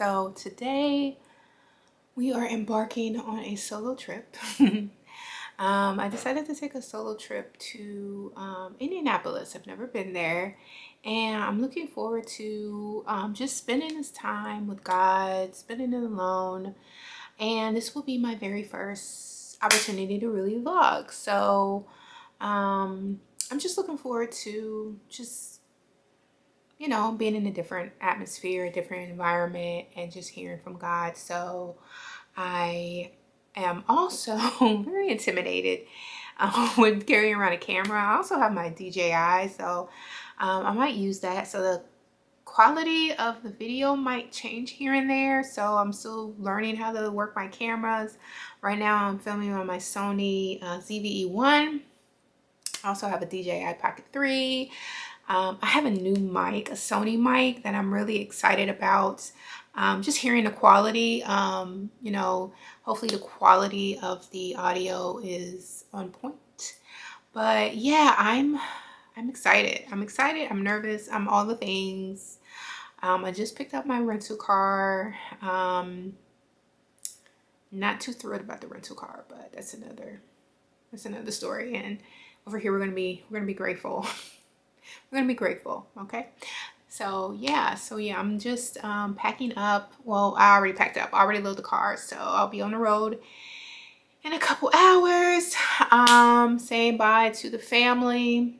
So today we are embarking on a solo trip. I decided to take a solo trip to Indianapolis. I've never been there, and I'm looking forward to just spending this time with God, spending it alone. And this will be my very first opportunity to really vlog. So I'm just looking forward to just being in a different atmosphere, a different environment, and just hearing from God. So I am also very intimidated with carrying around a camera. I also have my DJI, so I might use that. So the quality of the video might change here and there. So I'm still learning how to work my cameras. Right now I'm filming on my Sony ZV-E1. I also have a DJI Pocket 3. I have a new mic, a Sony mic that I'm really excited about. Just hearing the quality, hopefully the quality of the audio is on point. But yeah, I'm excited. I'm nervous. I'm all the things. I just picked up my rental car. Not too thrilled about the rental car, but that's another story. And over here we're gonna be grateful. We're gonna be grateful, okay? So yeah, I'm just packing up. Well, I already packed up. I already loaded the car, so I'll be on the road in a couple hours. Saying bye to the family.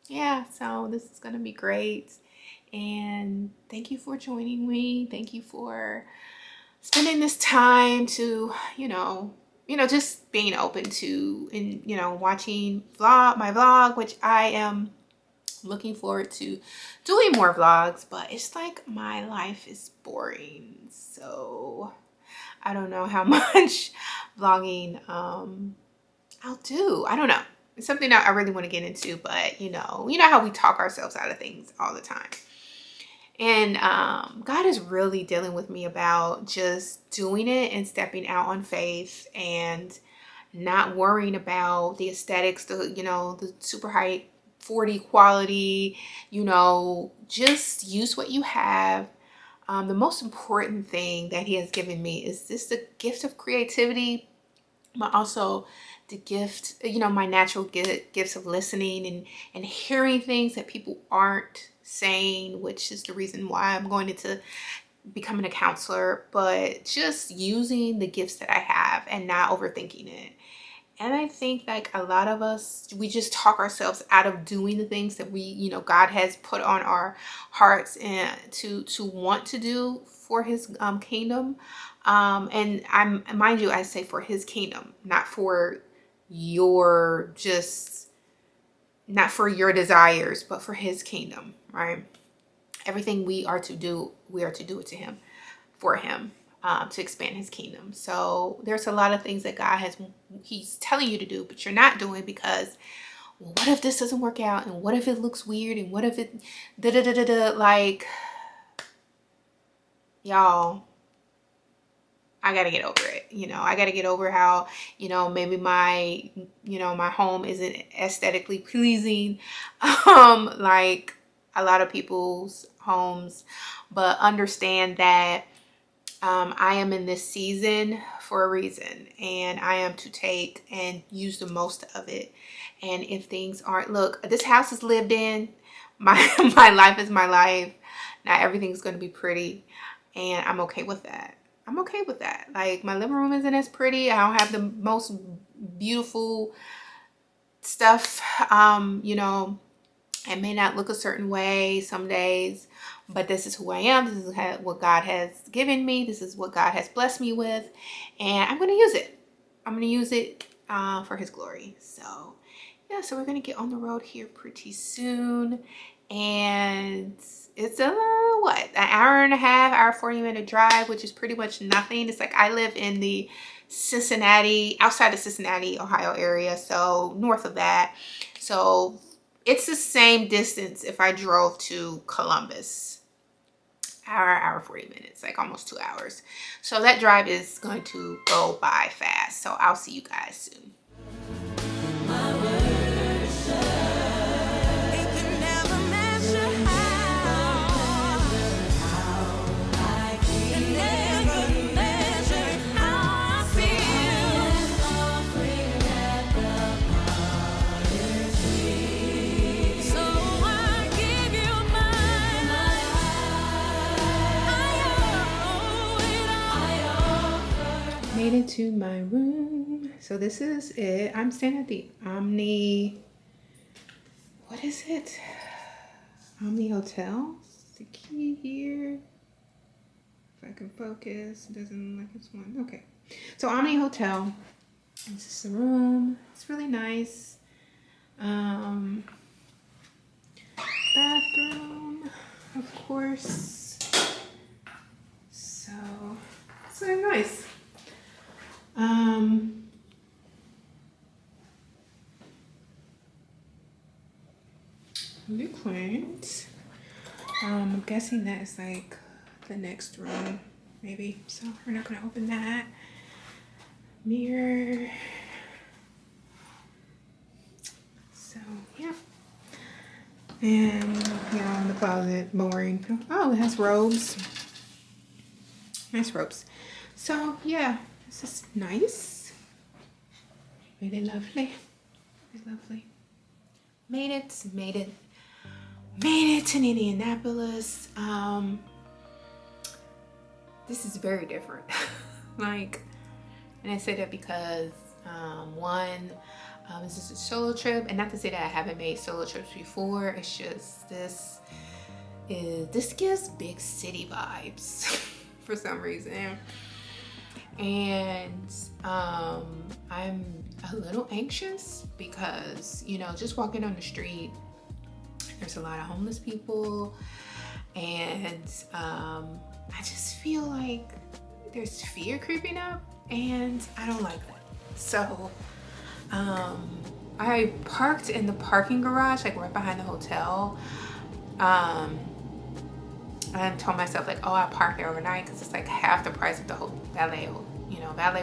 Yeah, so this is gonna be great. And thank you for joining me. Thank you for spending this time to, just being open to and watching my vlog, which I am looking forward to doing more vlogs, but it's like my life is boring, so I don't know how much vlogging I'll do. I don't know. It's something that I really want to get into, but you know how we talk ourselves out of things all the time. And God is really dealing with me about just doing it and stepping out on faith and not worrying about the aesthetics, the super high 40 quality, just use what you have. The most important thing that he has given me is this the gift of creativity, but also the gift, my natural gifts of listening and hearing things that people aren't saying, which is the reason why I'm going into becoming a counselor, but just using the gifts that I have and not overthinking it. And I think like a lot of us, we just talk ourselves out of doing the things that we, God has put on our hearts and to want to do for his kingdom. And mind you, I say for his kingdom, not for your desires, but for his kingdom, right? Everything we are to do it to him, for him. To expand his kingdom. So there's a lot of things that he's telling you to do, but you're not doing because, well, what if this doesn't work out? And what if it looks weird? And what if it like, y'all, I gotta get over it. I gotta get over how, maybe my home isn't aesthetically pleasing, like a lot of people's homes, but understand that I am in this season for a reason, and I am to take and use the most of it. And if things aren't, look, this house is lived in. My life is my life. Not everything's going to be pretty, and I'm okay with that. I'm okay with that. Like, my living room isn't as pretty. I don't have the most beautiful stuff. It may not look a certain way some days, but this is who I am. This is what God has given me. This is what God has blessed me with, and I'm going to use it. I'm going to use it for his glory. So yeah, so we're going to get on the road here pretty soon, and it's an hour and a half, hour 40-minute drive, which is pretty much nothing. It's like I live in the outside of Cincinnati, Ohio area, so north of that. So it's the same distance if I drove to Columbus. Hour 40 minutes, like almost 2 hours. So that drive is going to go by fast. So I'll see you guys soon. into my room. So this is it. I'm staying at the Omni. What is it? Omni Hotel. It's the key here. If I can focus, it doesn't look like it's one. Okay. So Omni Hotel. This is the room. It's really nice. Bathroom, of course. So it's really nice. Really quaint. I'm guessing that is like the next room, maybe. So we're not gonna open that. Mirror. So yeah. And yeah, the closet, boring. Oh, it has robes. Nice robes. So yeah, this is nice. Really lovely. Really lovely. Made it to Indianapolis. This is very different. Like, and I say that because one, this is a solo trip, and not to say that I haven't made solo trips before. It's just this gives big city vibes for some reason, and I'm a little anxious because, you know, just walking on the street, there's a lot of homeless people, and I just feel like there's fear creeping up, and I don't like that. So I parked in the parking garage, like right behind the hotel. I told myself like, oh, I'll park there overnight because it's like half the price of the valet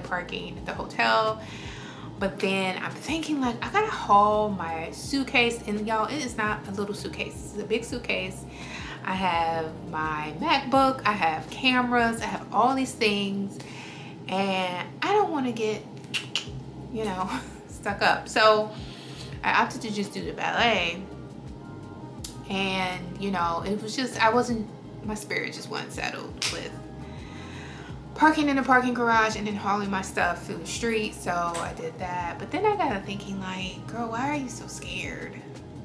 parking at the hotel. But then I'm thinking like, I gotta haul my suitcase, and y'all, it is not a little suitcase, it's a big suitcase. I have my MacBook, I have cameras, I have all these things, and I don't want to get, you know, stuck up. So I opted to just do the ballet, and you know, it was just, my spirit just wasn't settled with parking in the parking garage and then hauling my stuff through the street. So I did that. But then I got to thinking like, girl, why are you so scared?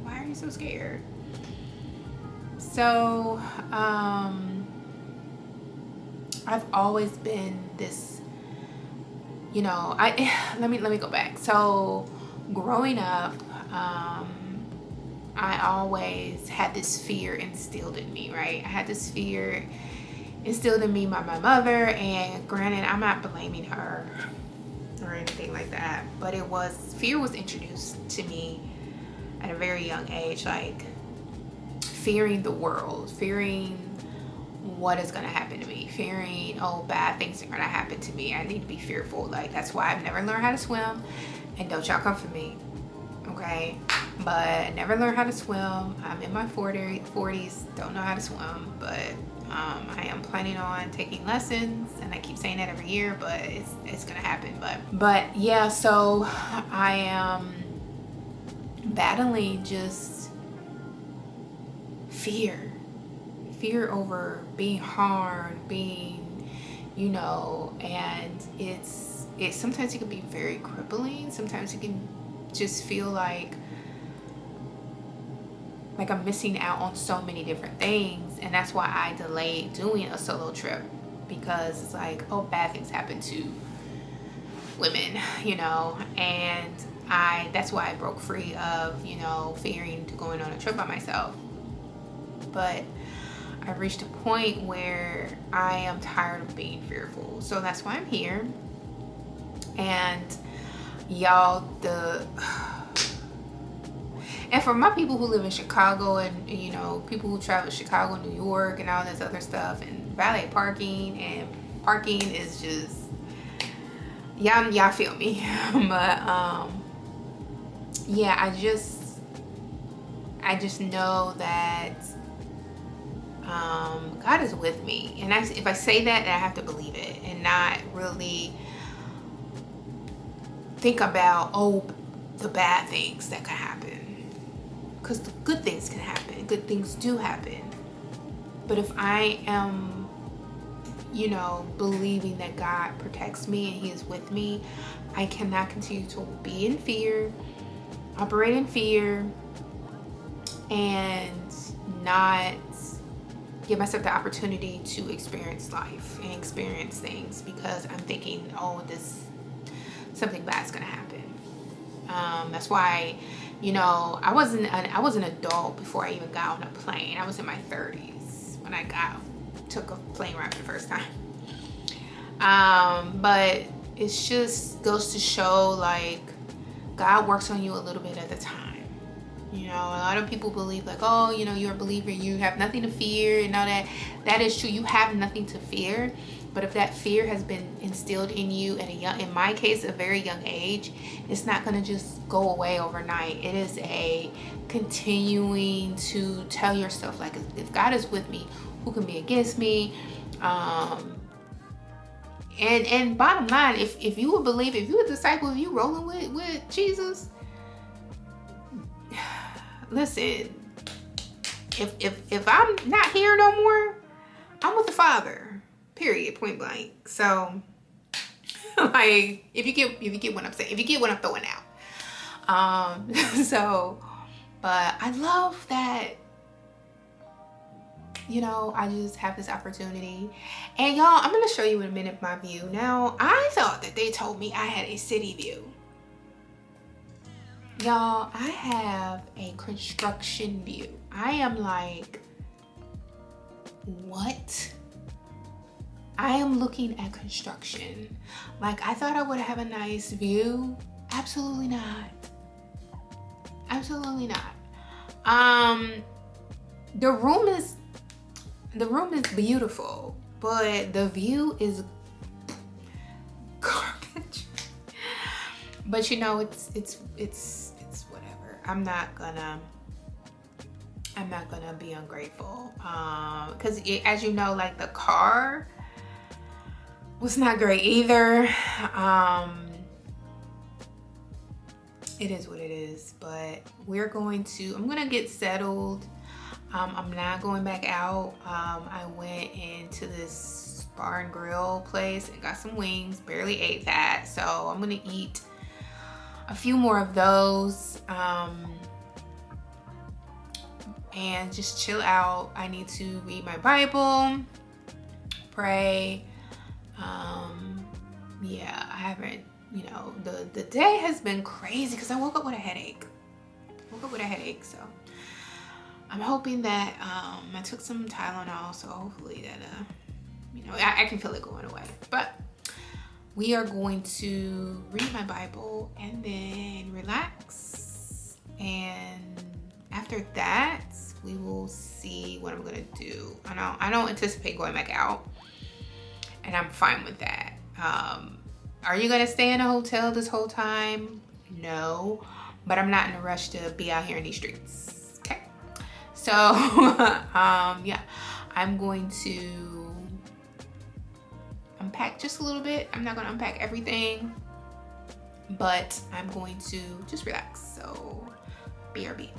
Why are you so scared? So I've always been this, you know, let me go back. So growing up, I always had this fear instilled in me, right? I had this fear instilled in me by my mother, and granted, I'm not blaming her or anything like that, but fear was introduced to me at a very young age, like fearing the world, fearing what is going to happen to me, fearing, oh, bad things are going to happen to me, I need to be fearful. Like, that's why I've never learned how to swim, and don't y'all come for me, okay? But I never learned how to swim. I'm in my 40s, don't know how to swim, but I am planning on taking lessons, and I keep saying that every year, but it's gonna happen. But yeah, so I am battling just fear over being harmed, being, you know, and it's sometimes it can be very crippling. Sometimes it can just feel like I'm missing out on so many different things, and that's why I delayed doing a solo trip, because it's like, oh, bad things happen to women, you know, and that's why I broke free of, you know, fearing to going on a trip by myself. But I reached a point where I am tired of being fearful, so that's why I'm here. And y'all, and for my people who live in Chicago, and you know, people who travel to Chicago, New York, and all this other stuff, and valet parking is just, y'all feel me. But yeah, I just know that God is with me, and if I say that, I have to believe it and not really think about, oh, the bad things that could happen. Because the good things can happen. Good things do happen. But if I am, you know, believing that God protects me and he is with me, I cannot continue to be in fear, operate in fear, and not give myself the opportunity to experience life and experience things because I'm thinking, oh, something bad's gonna happen. That's why, you know, I was an adult before I even got on a plane. I was in my 30s when I took a plane ride for the first time. But it's just goes to show, like, God works on you a little bit at a time. You know, a lot of people believe like, oh, you know, you're a believer, you have nothing to fear and all that. That is true. You have nothing to fear. But if that fear has been instilled in you at in my case, a very young age, it's not going to just go away overnight. It is a continuing to tell yourself, like, if God is with me, who can be against me? And bottom line, if you would believe, if you're a disciple, if you rolling with Jesus, listen, if I'm not here no more, I'm with the Father. Period. Point blank. So, like, if you get what I'm saying, if you get what I'm throwing out. So, but I love that, you know, I just have this opportunity. And y'all, I'm gonna show you in a minute my view. Now, I thought that they told me I had a city view. Y'all, I have a construction view. I am like, what? I am looking at construction. Like, I thought I would have a nice view. Absolutely not. Absolutely not. The room is beautiful, but the view is garbage. But you know, it's whatever. I'm not gonna be ungrateful. Because as you know, like, the car was not great either. It is what it is, but I'm gonna get settled. I'm not going back out. I went into this bar and grill place and got some wings, barely ate that. So I'm gonna eat a few more of those. And just chill out. I need to read my Bible, pray. Yeah, I haven't, you know, the day has been crazy because I woke up with a headache. So I'm hoping that I took some Tylenol, so hopefully that you know, I can feel it going away. But we are going to read my Bible and then relax, and after that we will see what I'm gonna do. I don't anticipate going back out, and I'm fine with that. Are you gonna stay in a hotel this whole time? No, but I'm not in a rush to be out here in these streets. Okay, so yeah, I'm going to unpack just a little bit. I'm not gonna unpack everything, but I'm going to just relax. So BRB.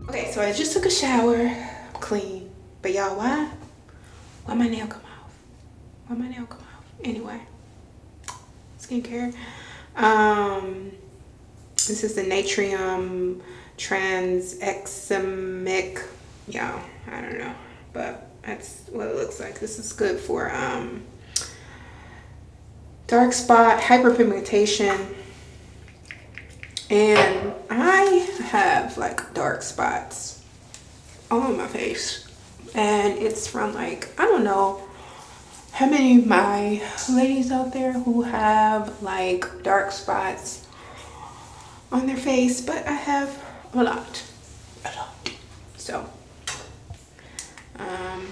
Okay, so I just took a shower. I'm clean. But y'all, why my nail come off? Why my nail come off? Anyway, skincare. This is the natrium transexamic. Yeah, I don't know, but that's what it looks like. This is good for dark spot, hyperpigmentation, and I have like dark spots all on my face, and it's from like, I don't know how many of my ladies out there who have like dark spots on their face, but I have a lot. So and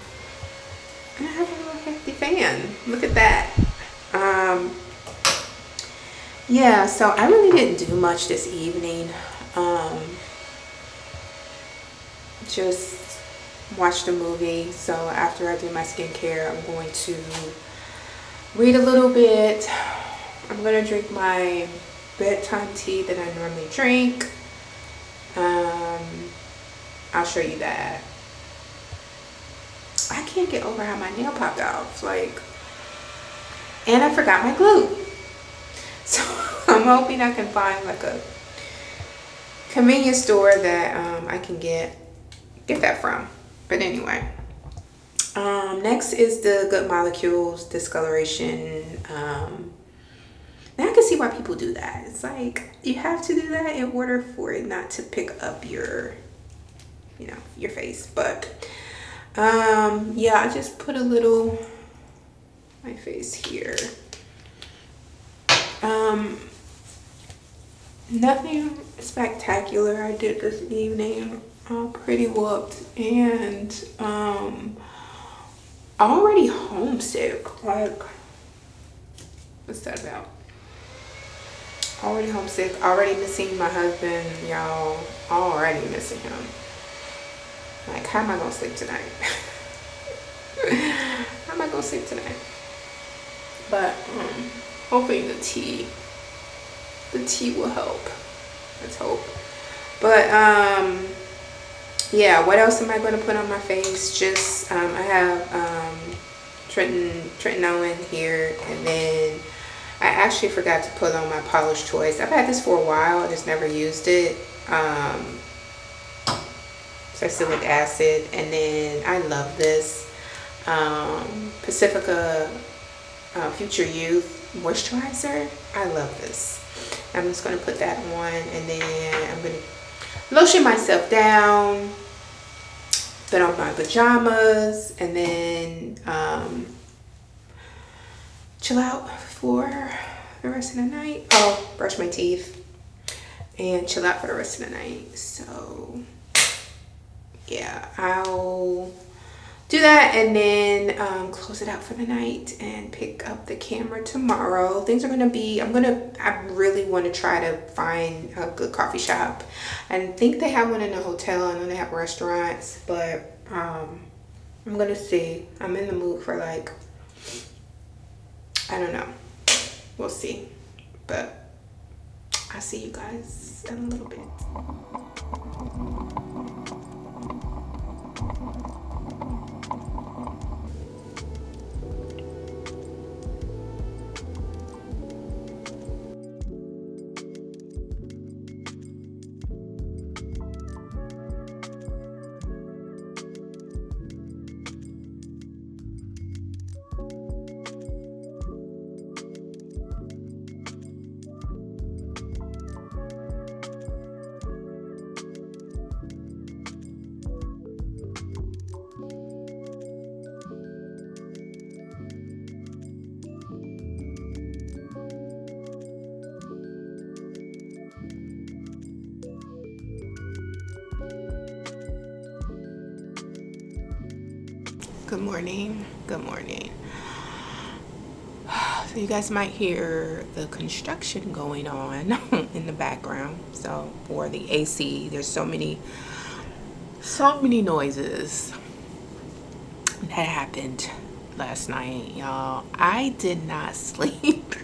I have a little hefty fan. Look at that. Yeah, so I really didn't do much this evening. Just watched a movie. So after I do my skincare, I'm going to read a little bit. I'm going to drink my bedtime tea that I normally drink. I'll show you that. I can't get over how my nail popped off. Like, and I forgot my glue. So I'm hoping I can find like a convenience store that I can get that from. But anyway, next is the Good Molecules discoloration. Now I can see why people do that. It's like you have to do that in order for it not to pick up your, you know, your face. But yeah, I just put a little my face here. Nothing spectacular I did this evening. Pretty whooped, and already homesick. Like, what's that about? Already homesick, already missing my husband, y'all. Already missing him. Like, how am I gonna sleep tonight? How am I gonna sleep tonight? But hoping the tea will help. Let's hope. But yeah, what else am I going to put on my face? Just I have tretinoin here, and then I actually forgot to put on my Polish Choice. I've had this for a while, I just never used it. Salicylic acid, and then I love this Pacifica Future Youth moisturizer. I love this. I'm just going to put that on, and then I'm going to lotion myself down, put on my pajamas, and then chill out for the rest of the night. Oh, brush my teeth and chill out for the rest of the night. So yeah, I'll do that, and then close it out for the night and pick up the camera tomorrow. Things are gonna be, I really want to try to find a good coffee shop. I think they have one in a hotel. I know they have restaurants, but I'm gonna see. I'm in the mood for, like, I don't know, we'll see, but I'll see you guys in a little bit. Good morning. Good morning. So you guys might hear the construction going on in the background. So, or the AC. There's so many noises that happened last night, y'all. I did not sleep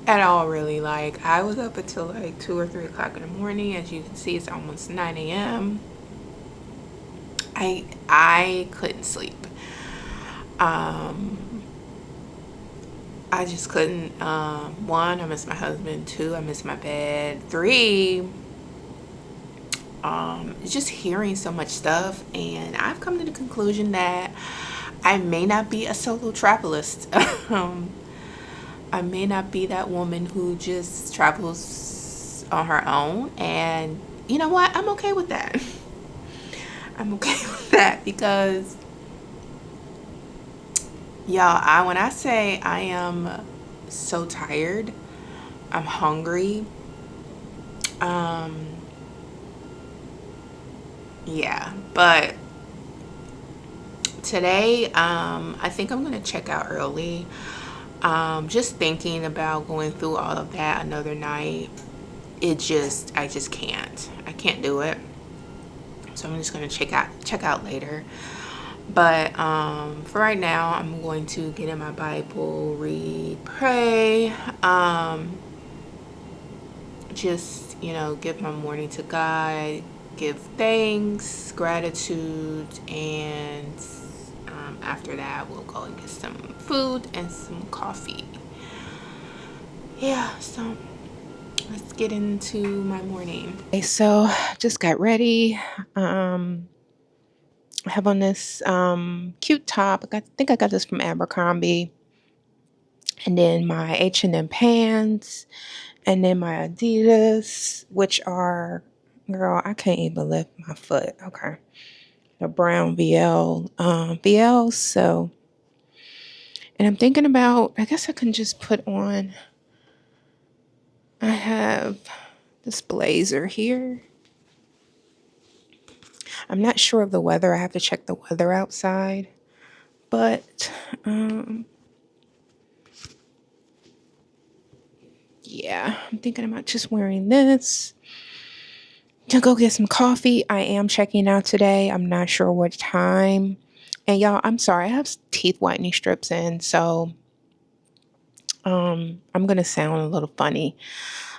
at all, really. Like, I was up until like 2 or 3 o'clock in the morning. As you can see, it's almost 9 a.m. I couldn't sleep. I just couldn't. One, I miss my husband. Two, I miss my bed. Three, just hearing so much stuff, and I've come to the conclusion that I may not be a solo travelist. um, I may not be that woman who just travels on her own, and you know what? I'm okay with that. I'm okay with that because, y'all, when I say I am so tired, I'm hungry. Um, yeah, but today, I think I'm gonna check out early. Just thinking about going through all of that another night, I just can't. I can't do it. So I'm just gonna check out later. But for right now, I'm going to get in my Bible, read, pray, just give my morning to God, give thanks, gratitude, and after that, we'll go and get some food and some coffee. Yeah, so let's get into my morning. Okay, so just got ready. I have on this cute top. I think I got this from Abercrombie. And then my H&M pants. And then my Adidas, which are, girl, I can't even lift my foot. Okay. The brown VLs. So, and I'm thinking about, I guess I can just put on, I have this blazer here. I'm not sure of the weather. I have to check the weather outside. But, yeah, I'm thinking about just wearing this to go get some coffee. I am checking out today. I'm not sure what time. And y'all, I'm sorry, I have teeth whitening strips in, so I'm gonna sound a little funny.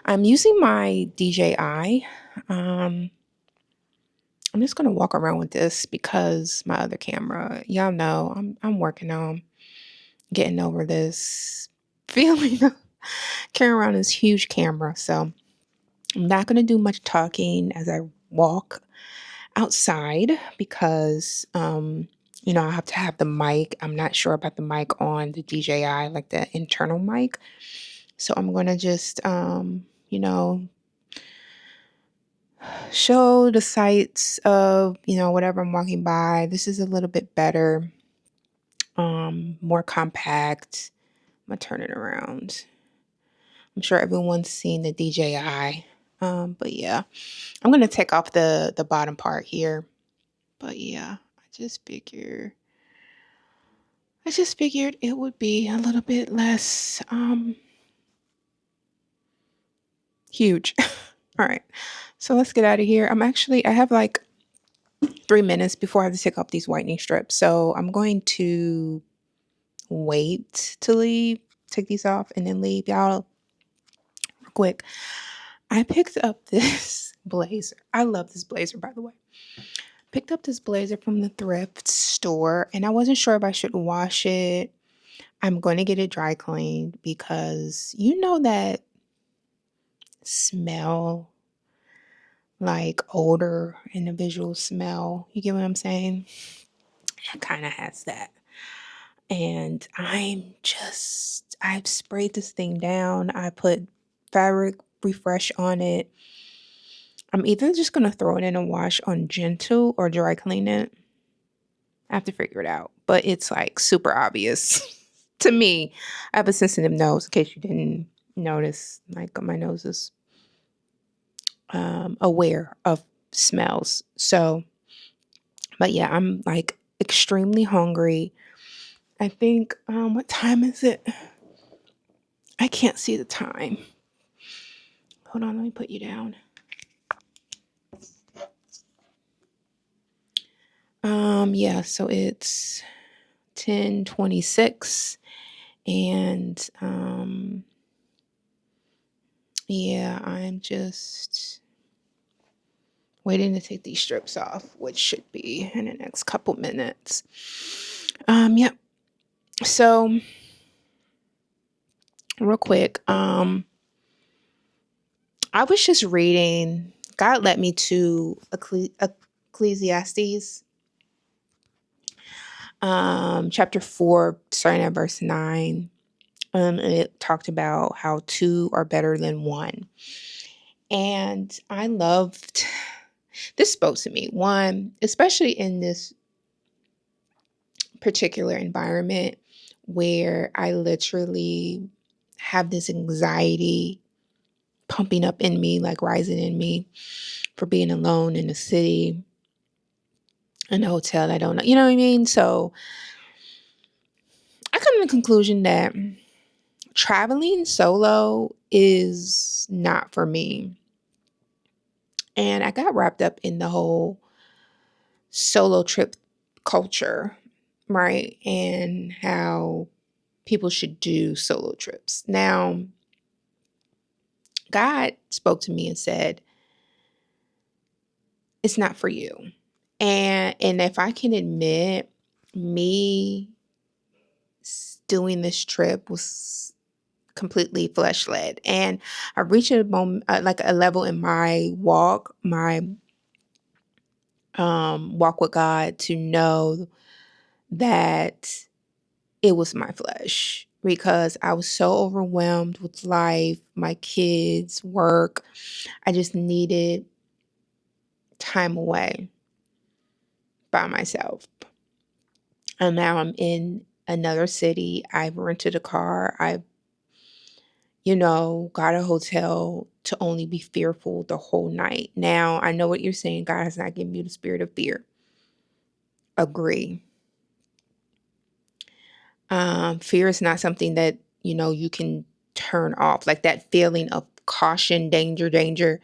I'm using my DJI. I'm just gonna walk around with this because my other camera, y'all know, I'm working on getting over this feeling of carrying around this huge camera. So I'm not gonna do much talking as I walk outside because I have to have the mic. I'm not sure about the mic on the DJI, like the internal mic. So I'm gonna just show the sights of, whatever I'm walking by. This is a little bit better, more compact. I'm gonna turn it around. I'm sure everyone's seen the DJI. But yeah, I'm gonna take off the bottom part here. But yeah, I just figured it would be a little bit less huge. All right. So let's get out of here. I have like 3 minutes before I have to take off these whitening strips. So I'm going to wait to leave, take these off, and then leave. Y'all, real quick. I picked up this blazer. I love this blazer, by the way. Picked up this blazer from the thrift store, and I wasn't sure if I should wash it. I'm going to get it dry cleaned because you know that smell, like odor, individual smell. You get what I'm saying? It kind of has that. And I've sprayed this thing down. I put fabric refresh on it. I'm either just going to throw it in a wash on gentle or dry clean it. I have to figure it out. But it's like super obvious to me. I have a sensitive nose, in case you didn't notice. Like my nose is aware of smells. So, but yeah, I'm like extremely hungry. I think, what time is it? I can't see the time. Hold on, let me put you down. Yeah, so it's 10:26 and yeah, I'm just waiting to take these strips off, which should be in the next couple minutes. Yep. So real quick. I was just reading. God led me to Ecclesiastes, chapter 4, starting at verse 9. And it talked about how two are better than one. And I loved this. Spoke to me. One, especially in this particular environment where I literally have this anxiety pumping up in me, like rising in me for being alone in a city, in a hotel I don't know. You know what I mean? So I come to the conclusion that traveling solo is not for me. And I got wrapped up in the whole solo trip culture, right? And how people should do solo trips. Now, God spoke to me and said, it's not for you. And if I can admit, me doing this trip was completely flesh led, and I reached a moment, like a level in my walk with God, to know that it was my flesh, because I was so overwhelmed with life, my kids, work. I just needed time away by myself. And now I'm in another city. I've rented a car. I've, got a hotel to only be fearful the whole night. Now, I know what you're saying. God has not given you the spirit of fear. Agree. Fear is not something that, you can turn off. Like that feeling of caution, danger.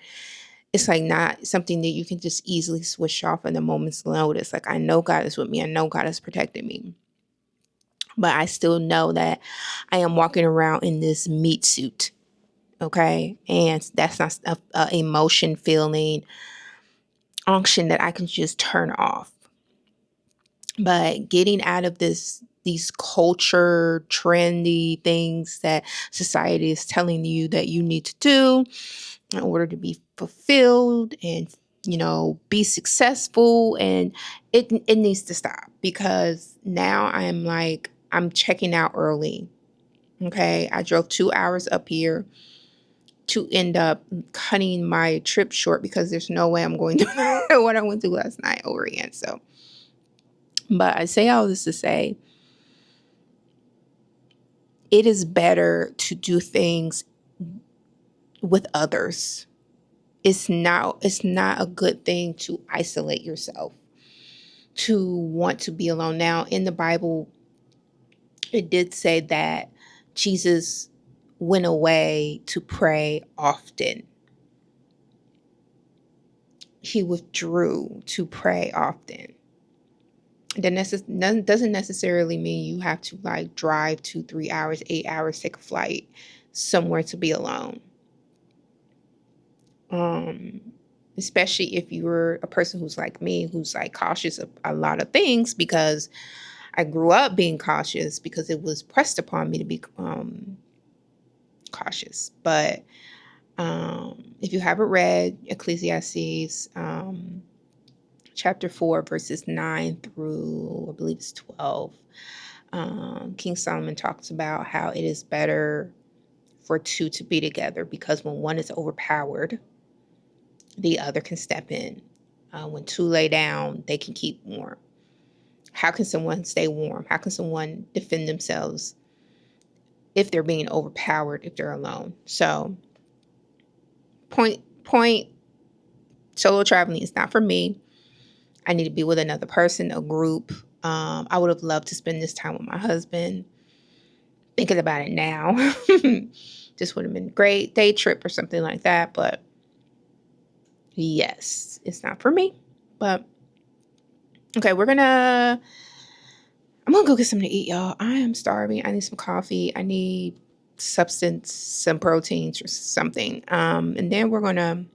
It's like not something that you can just easily switch off in a moment's notice. Like, I know God is with me. I know God is protecting me. But I still know that I am walking around in this meat suit. Okay. And that's not a emotion, feeling, unction that I can just turn off. But getting out of these culture trendy things that society is telling you that you need to do in order to be fulfilled and be successful, and it needs to stop, because now I'm checking out early. Okay, I drove 2 hours up here to end up cutting my trip short, because there's no way I'm going to what I went through last night over again. So, but I say all this to say, it is better to do things with others. It's not a good thing to isolate yourself, to want to be alone. Now, in the Bible, it did say that Jesus went away to pray often. He withdrew to pray often. That doesn't necessarily mean you have to like drive 2, 3 hours, 8 hours, take a flight somewhere to be alone. Especially if you're a person who's like me, who's like cautious of a lot of things, because I grew up being cautious because it was pressed upon me to be cautious. But if you haven't read Ecclesiastes, chapter 4, verses 9 through, I believe it's 12, King Solomon talks about how it is better for two to be together, because when one is overpowered, the other can step in. When two lay down, they can keep warm. How can someone stay warm? How can someone defend themselves if they're being overpowered, if they're alone? So, point, solo traveling is not for me. I need to be with another person, a group. I would have loved to spend this time with my husband. Thinking about it now, this would have been a great day trip or something like that. But yes, it's not for me. But okay, I'm gonna go get something to eat, y'all. I am starving. I need some coffee. I need substance, some proteins or something. And then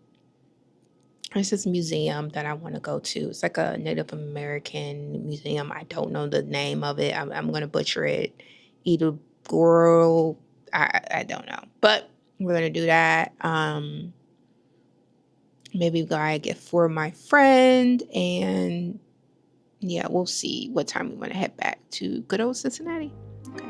there's this museum that I want to go to. It's like a Native American museum. I don't know the name of it. I'm going to butcher it. Either girl, I don't know, but we're gonna do that. Maybe buy a gift for my friend, and yeah, we'll see what time we want to head back to good old Cincinnati. Okay.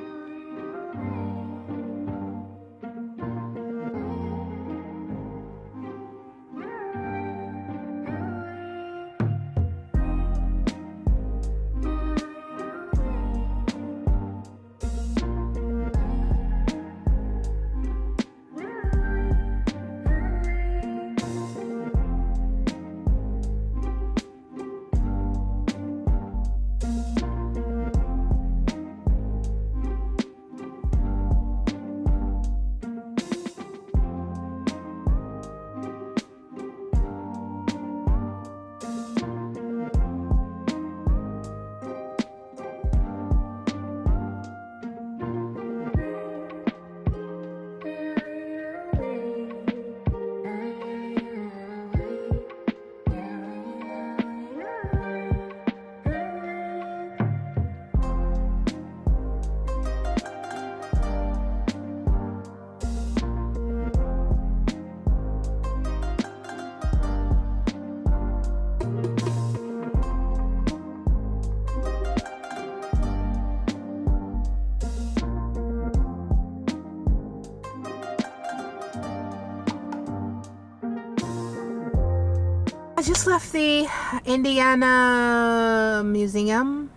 I just left the Indiana Museum.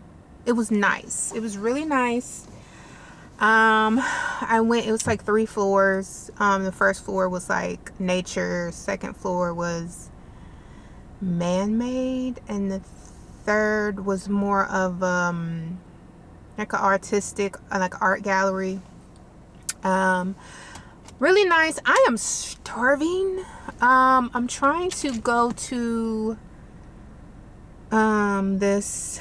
It was nice. It was really nice. I went, it was like 3 floors. The first floor was like nature, second floor was man-made, and the third was more of like an artistic, like art gallery. Really nice. I am starving. I'm trying to go to this,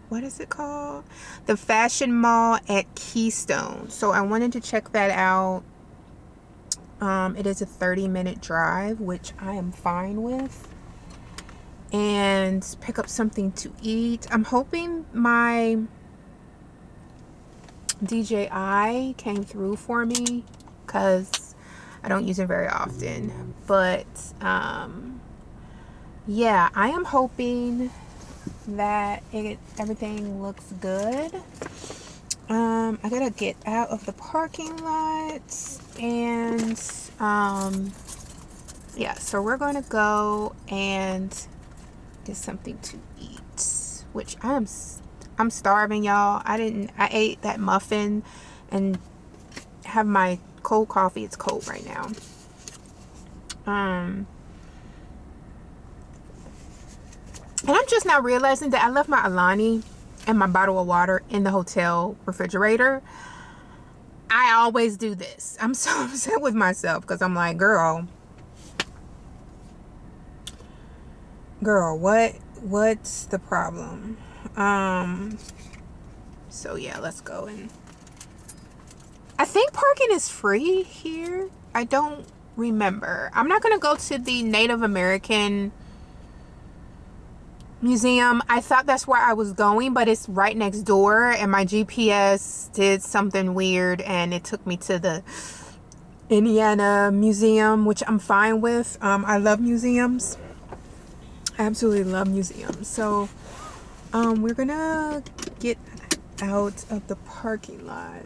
what is it called? The Fashion Mall at Keystone. So I wanted to check that out. It is a 30-minute drive, which I am fine with. And pick up something to eat. I'm hoping my DJI came through for me, because I don't use it very often. But yeah, I am hoping that everything looks good. I gotta get out of the parking lot, and yeah, so we're gonna go and get something to eat, which I'm starving, y'all. I ate that muffin and have my cold coffee. It's cold right now. And I'm just now realizing that I left my Alani and my bottle of water in the hotel refrigerator. I always do this. I'm so upset with myself, because I'm like, girl, what's the problem? So yeah, let's go. And I think parking is free here. I don't remember. I'm not gonna go to the Native American Museum. I thought that's where I was going, but it's right next door, and my GPS did something weird and it took me to the Indiana Museum, which I'm fine with. I love museums. I absolutely love museums. So we're gonna get out of the parking lot,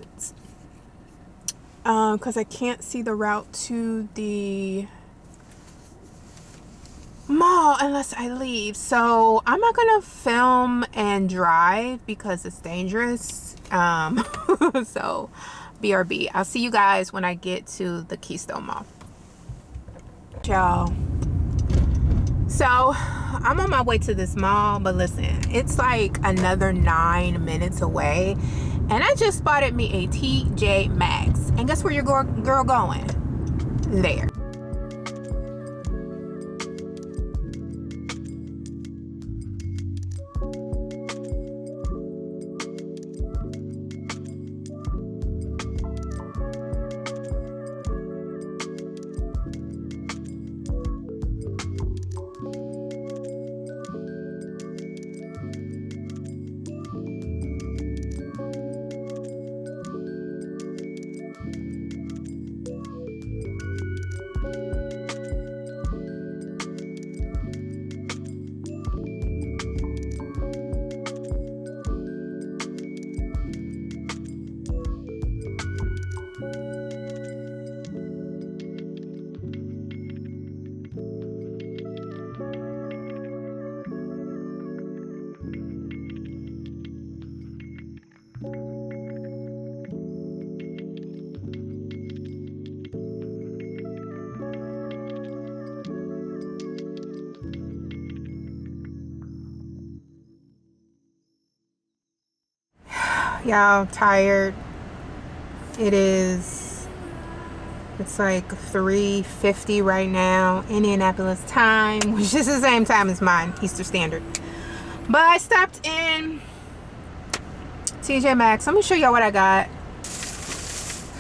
because I can't see the route to the mall unless I leave. So I'm not gonna film and drive because it's dangerous. So BRB. I'll see you guys when I get to the Keystone Mall, y'all. So I'm on my way to this mall, but listen, it's like another 9 minutes away, and I just spotted me a TJ Maxx, and guess where your girl going? There. Y'all, tired. It's like 3:50 right now, Indianapolis time, which is the same time as mine, Eastern Standard. But I stopped in TJ Maxx. Let me show y'all what I got.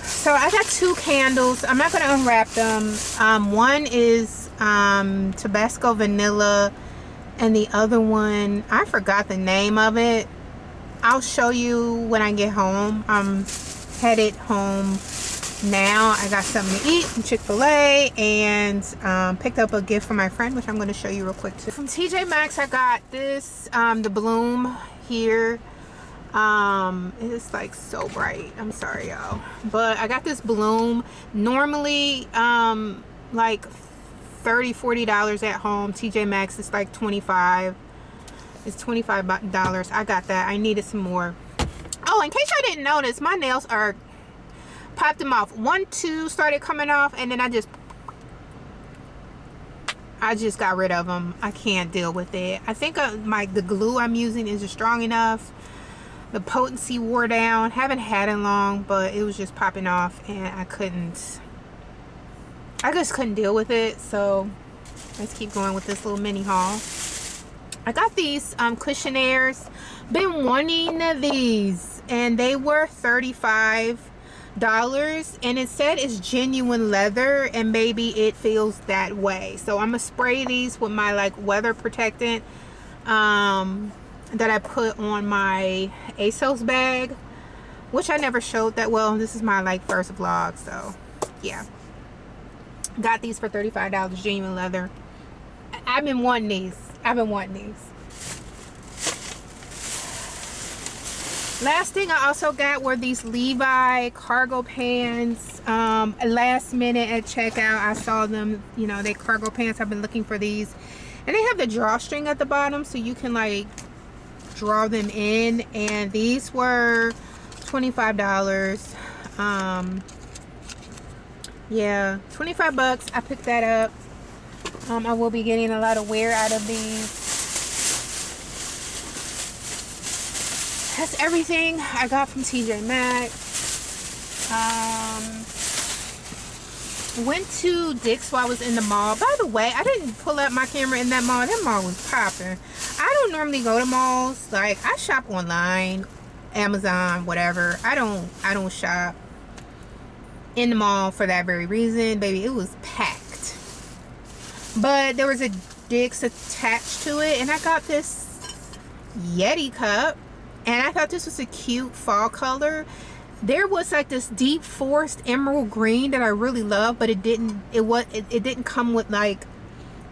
So I got 2 candles. I'm not going to unwrap them. One is Tabasco Vanilla, and the other one, I forgot the name of it. I'll show you when I get home. I'm headed home now. I got something to eat from Chick-fil-A, and picked up a gift for my friend, which I'm going to show you real quick too. From TJ Maxx, I got this, the Bloom here. It's like so bright. I'm sorry, y'all, but I got this Bloom. Normally, like $30-$40 at home. TJ Maxx is like $25. It's $25. I got that. I needed some more. Oh, in case I didn't notice, my nails are popped them off. 1, 2 started coming off, and then I just got rid of them. I can't deal with it. I think the glue I'm using isn't strong enough. The potency wore down. Haven't had it long, but it was just popping off, and I just couldn't deal with it. So let's keep going with this little mini haul. I got these cushionaires. Been wanting these, and they were $35, and it said it's genuine leather, and maybe it feels that way. So I'm gonna spray these with my like weather protectant that I put on my ASOS bag, which I never showed that well. This is my like first vlog, so yeah. Got these for $35, genuine leather. I've been wanting these. Last thing I also got were these Levi cargo pants. Last minute at checkout, I saw them, you know, they cargo pants. I've been looking for these, and they have the drawstring at the bottom, so you can like draw them in, and these were $25. Yeah, 25 bucks. I picked that up. I will be getting a lot of wear out of these. That's everything I got from TJ Maxx. Went to Dick's while I was in the mall. By the way, I didn't pull up my camera in that mall. That mall was popping. I don't normally go to malls. Like, I shop online, Amazon, whatever. I don't shop in the mall for that very reason. Baby, it was packed. But there was a Dick's attached to it, and I got this Yeti cup, and I thought this was a cute fall color. There was like this deep forest emerald green that I really love, but it didn't come with like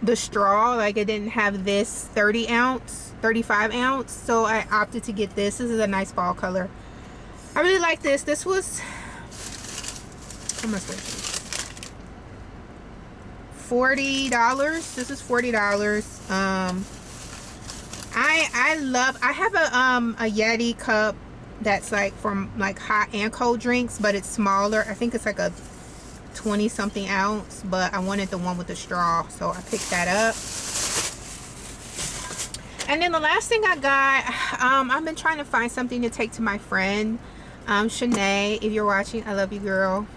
the straw. Like, it didn't have this 35 ounce, so I opted to get this. This is a nice fall color. I really like this. This was, how much was it? $40. This is $40. I have a Yeti cup that's like from like hot and cold drinks, but it's smaller. I think it's like a 20 something ounce, but I wanted the one with the straw, so I picked that up. And then the last thing I got, I've been trying to find something to take to my friend, Shanae. If you're watching, I love you, girl.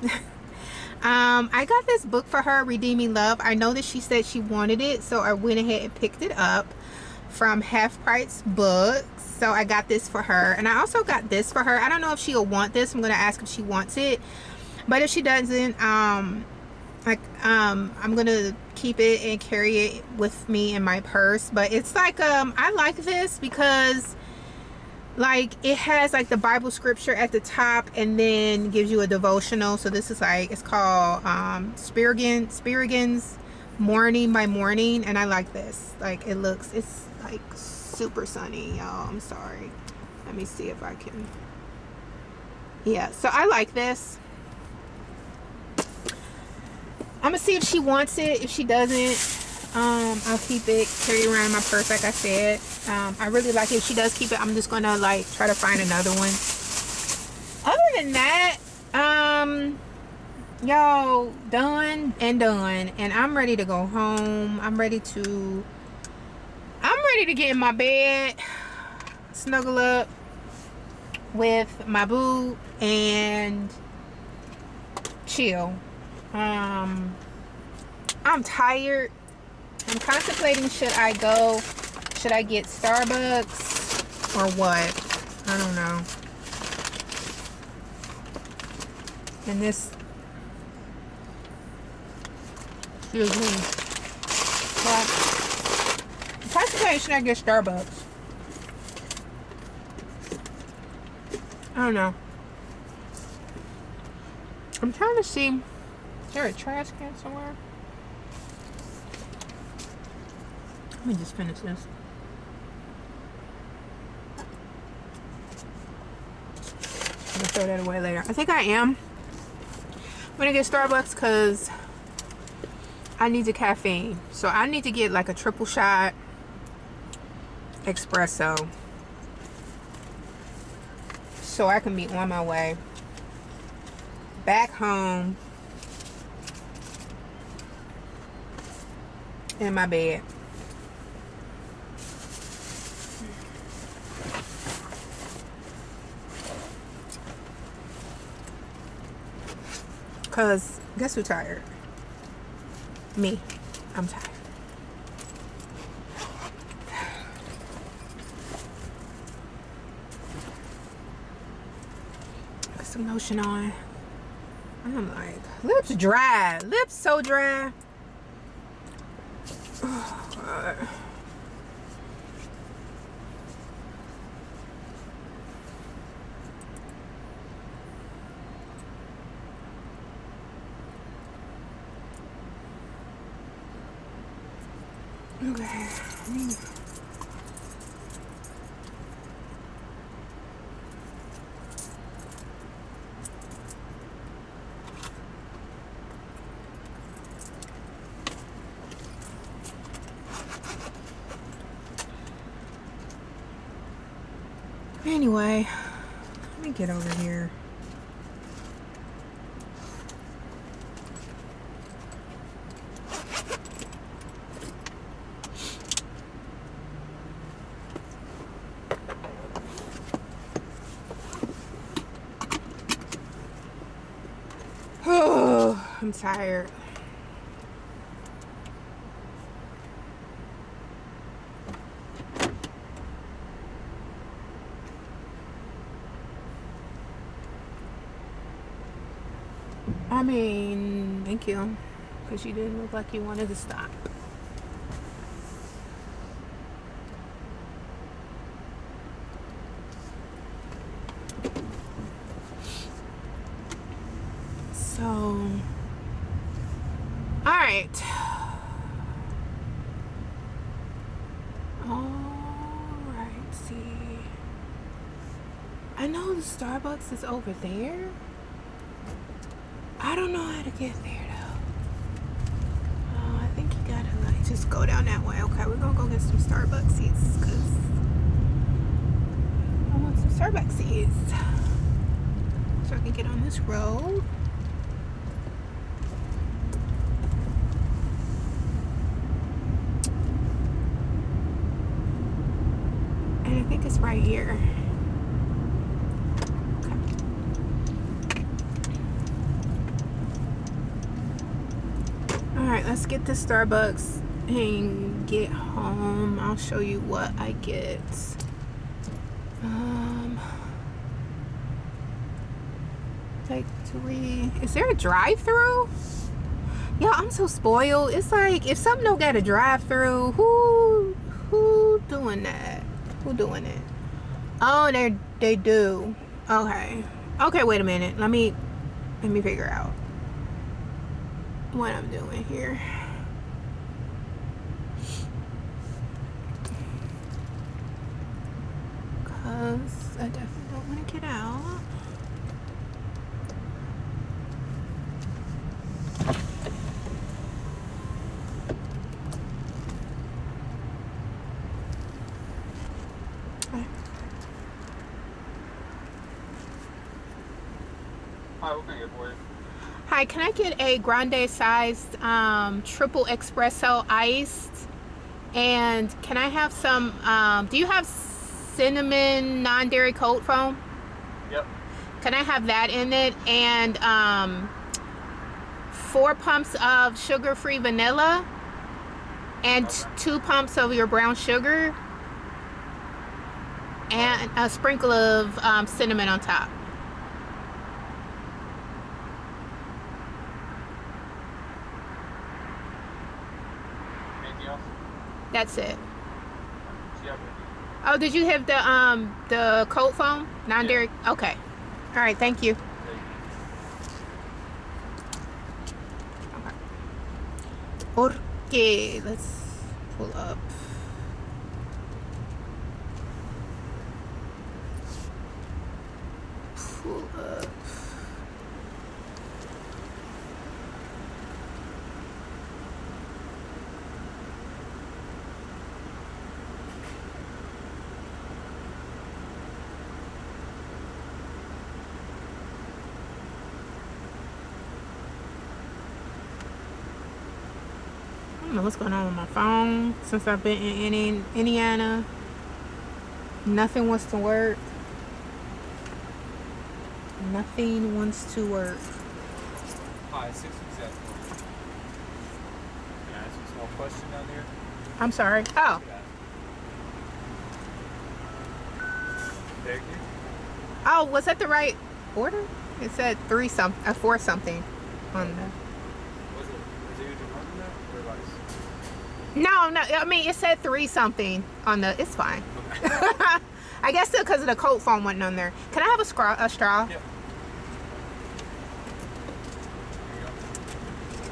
I got this book for her, Redeeming Love. I know that she said she wanted it, so I went ahead and picked it up from Half Price Books. So I got this for her, and I also got this for her. I don't know if she'll want this. I'm gonna ask if she wants it, but if she doesn't, I'm gonna keep it and carry it with me in my purse. But it's like, I like this because like it has like the Bible scripture at the top, and then gives you a devotional. So this is like, it's called Spurgeon's Morning by Morning, and I like this. Like, it's like super sunny, y'all. I'm sorry, let me see if I can, yeah, so I like this. I'm gonna see if she wants it. If she doesn't, I'll keep it, carry it around in my purse like I said. I really like it. If she does keep it, I'm just gonna like try to find another one. Other than that, y'all, done, and I'm ready to go home. I'm ready to get in my bed, snuggle up, with my boo and chill. I'm tired. I'm contemplating, should I get Starbucks or what? I don't know. And this, excuse me, but I'm contemplating, should I get Starbucks? I don't know. I'm trying to see, is there a trash can somewhere? Let me just finish this. I'm gonna throw that away later. I think I am gonna get Starbucks because I need the caffeine. So I need to get like a triple shot espresso so I can be on my way back home in my bed. Cause guess who's tired? Me. I'm tired. Put some lotion on. I'm like, lips dry. Lips so dry. Oh, God. Okay. Anyway, let me get over here. Oh, I'm tired. I mean, thank you, because you didn't look like you wanted to stop. So, all right. See, I know the Starbucks is over there. I don't know how to get there though. Oh, I think you gotta like just go down that way. Okay, we're gonna go get some Starbucksies because I want some Starbucksies so I can get on this road. And I think it's right here. Alright, let's get to Starbucks and get home. I'll show you what I get. Take 3. Is there a drive-through? Yeah, I'm so spoiled. It's like if something don't got a drive-through, who doing that? Who doing it? Oh, they do. Okay. Okay, wait a minute. Let me figure out what I'm doing here. Cause I definitely don't want to get out. Hi, what can I get for you? Hi, can I get a grande sized triple espresso iced? And can I have some, do you have cinnamon non-dairy cold foam? Can I have that in it? And 4 pumps of sugar-free vanilla and Okay. 2 pumps of your brown sugar and a sprinkle of cinnamon on top. Anything else? That's it. See ya, baby. Oh, did you have the cold foam? Non-dairy? Okay. All right, thank you. Okay, let's pull up. Pull up. I don't know what's going on with my phone since I've been in Indiana. Nothing wants to work. Nothing wants to work. Hi, 6 exactly. Can I ask you a small question down here? I'm sorry. Oh. Thank you. Oh, was that the right order? It said 4 something on the. Was it usually more than that? Or less? No. I mean, it said 3 something on the. It's fine. Okay. I guess still because of the cold foam wasn't on there. Can I have a straw? Yep.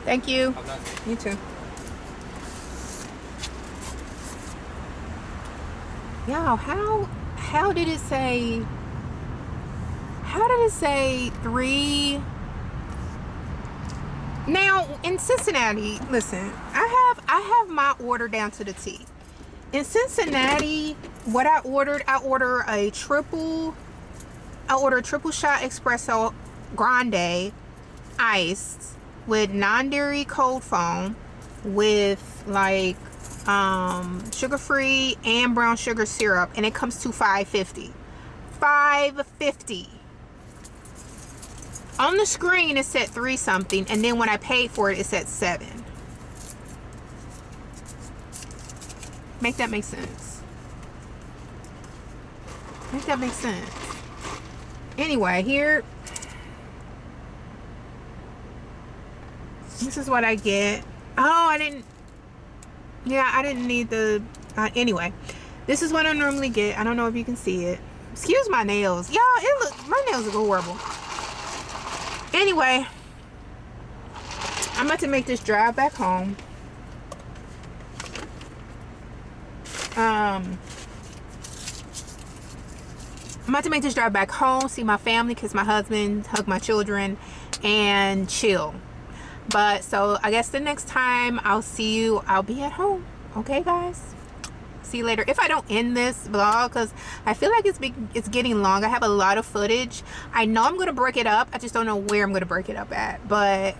Thank you. How's that? You too. Yo, how did it say? How did it say 3? Now in Cincinnati, listen, I have my order down to the T. In Cincinnati, what I ordered a triple shot espresso grande iced with non-dairy cold foam with like sugar-free and brown sugar syrup, and it comes to $5.50. $5.50. On the screen it said 3 something, and then when I paid for it, it said 7. Make that make sense. Make that make sense. Anyway, here, this is what I get. Oh, I didn't need the anyway, this is what I normally get. I don't know if you can see it. Excuse my nails, y'all. My nails look horrible. Anyway, I'm about to make this drive back home. I'm about to make this drive back home, see my family, kiss my husband, hug my children, and chill. But so I guess the next time I'll see you, I'll be at home. Okay, guys? See you later. If I don't end this vlog, because I feel like it's getting long. I have a lot of footage. I know I'm going to break it up. I just don't know where I'm going to break it up at. But,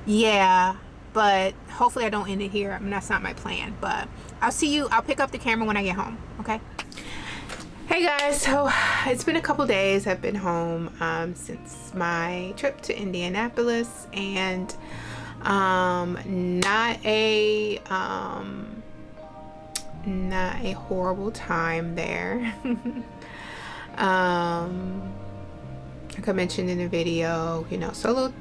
yeah. But hopefully I don't end it here. I mean, that's not my plan. But I'll see you. I'll pick up the camera when I get home. Okay? Hey guys, so it's been a couple days. I've been home since my trip to Indianapolis, and not a horrible time there. Like I mentioned in the video, you know, solo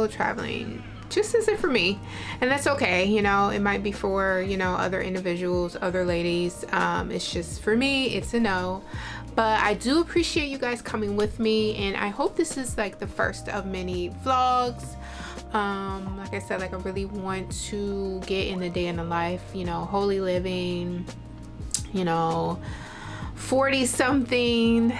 traveling just isn't for me, and that's okay. You know, it might be for, you know, other individuals, other ladies. It's just for me, it's a no. But I do appreciate you guys coming with me, and I hope this is like the first of many vlogs. Like I said, like I really want to get in the day in the life, you know, holy living, you know, 40 something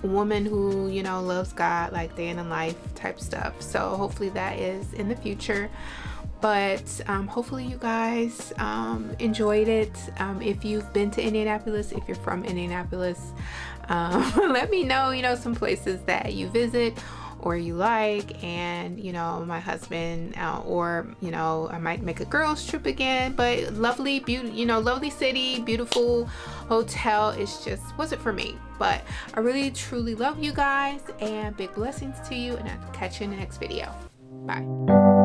woman who, you know, loves God, like day in the life type stuff. So hopefully that is in the future. But hopefully you guys enjoyed it. If you've been to Indianapolis, if you're from Indianapolis, let me know, you know, some places that you visit, or you like, and you know, my husband, or you know, I might make a girls trip again. But lovely, you know, lovely city, beautiful hotel, it's just wasn't for me. But I really truly love you guys, and big blessings to you, and I'll catch you in the next video. Bye.